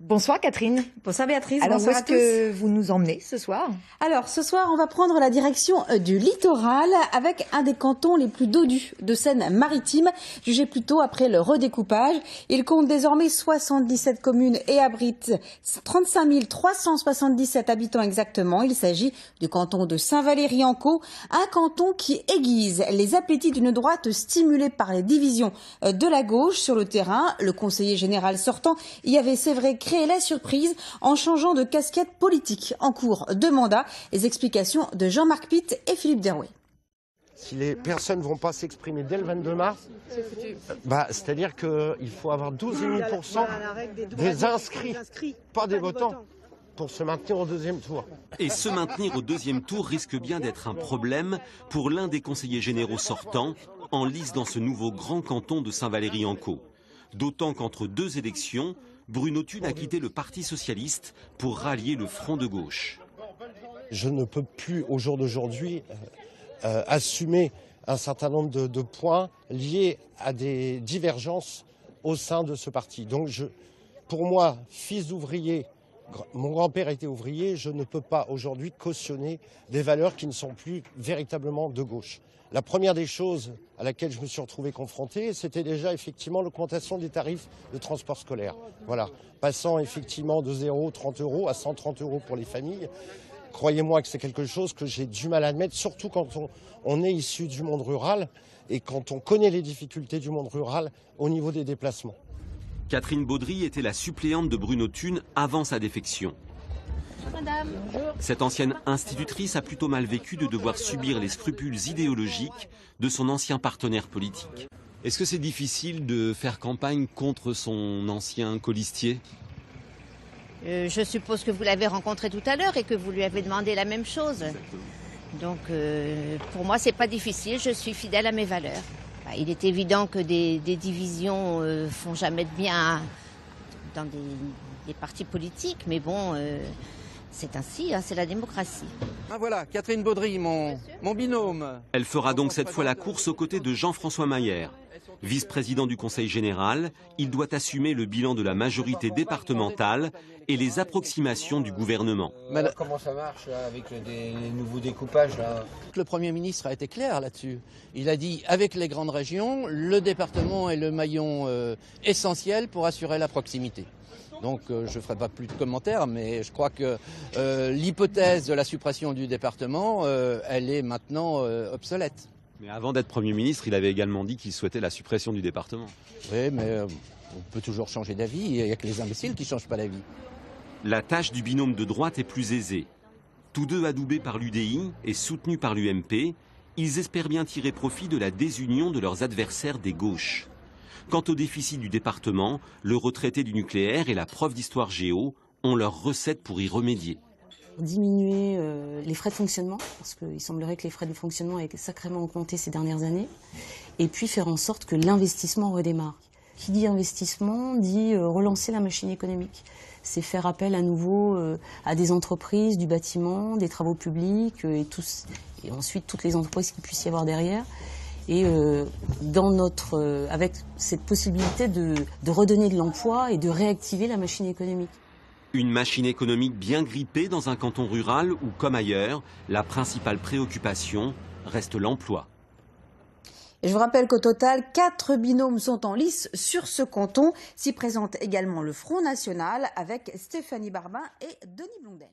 Bonsoir Catherine. Bonsoir Béatrice, Alors bonsoir où à est-ce tous. que vous nous emmenez ce soir? Alors ce soir on va prendre la direction du littoral avec un des cantons les plus dodus de Seine-Maritime, jugé plus tôt après le redécoupage. Il compte désormais 77 communes et abrite 35 377 habitants exactement. Il s'agit du canton de Saint-Valery-en-Caux, un canton qui aiguise les appétits d'une droite stimulée par les divisions de la gauche sur le terrain. Le conseiller général sortant y avait, c'est vrai, créé la surprise en changeant de casquette politique en cours de mandat. Les explications de Jean-Marc Pitt et Philippe Derouet. Si les personnes ne vont pas s'exprimer dès le 22 mars, c'est-à-dire qu'il faut avoir 12,5% des inscrits, pas des votants, pour se maintenir au deuxième tour. Et se maintenir au deuxième tour risque bien d'être un problème pour l'un des conseillers généraux sortants, en lice dans ce nouveau grand canton de Saint-Valery-en-Caux. D'autant qu'entre deux élections, Bruno Thune a quitté le Parti socialiste pour rallier le front de gauche. Je ne peux plus, au jour d'aujourd'hui, assumer un certain nombre de points liés à des divergences au sein de ce parti. Donc, pour moi, fils d'ouvrier, mon grand-père était ouvrier, je ne peux pas aujourd'hui cautionner des valeurs qui ne sont plus véritablement de gauche. La première des choses à laquelle je me suis retrouvé confronté, c'était déjà effectivement l'augmentation des tarifs de transport scolaire. Voilà, passant effectivement de 30 € à 130 € pour les familles. Croyez-moi que c'est quelque chose que j'ai du mal à admettre, surtout quand on est issu du monde rural et quand on connaît les difficultés du monde rural au niveau des déplacements. Catherine Baudry était la suppléante de Bruno Thune avant sa défection. Madame. Cette ancienne institutrice a plutôt mal vécu de devoir subir les scrupules idéologiques de son ancien partenaire politique. Est-ce que c'est difficile de faire campagne contre son ancien colistier ? Je suppose que vous l'avez rencontré tout à l'heure et que vous lui avez demandé la même chose. Donc pour moi c'est pas difficile, je suis fidèle à mes valeurs. Il est évident que des divisions font jamais de bien dans des partis politiques, mais bon, c'est ainsi, hein, c'est la démocratie. Ah voilà, Catherine Baudry, mon binôme. Elle fera donc cette fois la course aux côtés de Jean-François Maillère. Vice-président du Conseil général, il doit assumer le bilan de la majorité départementale et les approximations du gouvernement. Comment ça marche là, avec les nouveaux découpages là? Le Premier ministre a été clair là-dessus. Il a dit, avec les grandes régions, le département est le maillon essentiel pour assurer la proximité. Donc je ne ferai pas plus de commentaires, mais je crois que l'hypothèse de la suppression du département, elle est maintenant obsolète. Mais avant d'être Premier ministre, il avait également dit qu'il souhaitait la suppression du département. Oui, mais on peut toujours changer d'avis, il n'y a que les imbéciles qui ne changent pas d'avis. La tâche du binôme de droite est plus aisée. Tous deux adoubés par l'UDI et soutenus par l'UMP, ils espèrent bien tirer profit de la désunion de leurs adversaires des gauches. Quant au déficit du département, le retraité du nucléaire et la prof d'histoire géo ont leur recette pour y remédier. Diminuer les frais de fonctionnement, parce qu'il semblerait que les frais de fonctionnement aient sacrément augmenté ces dernières années, et puis faire en sorte que l'investissement redémarre. Qui dit investissement dit relancer la machine économique. C'est faire appel à nouveau à des entreprises, du bâtiment, des travaux publics, et ensuite toutes les entreprises qu'il puisse y avoir derrière. Et avec cette possibilité de redonner de l'emploi et de réactiver la machine économique. Une machine économique bien grippée dans un canton rural où, comme ailleurs, la principale préoccupation reste l'emploi. Et je vous rappelle qu'au total, 4 binômes sont en lice sur ce canton. S'y présente également le Front National avec Stéphanie Barbin et Denis Blondel.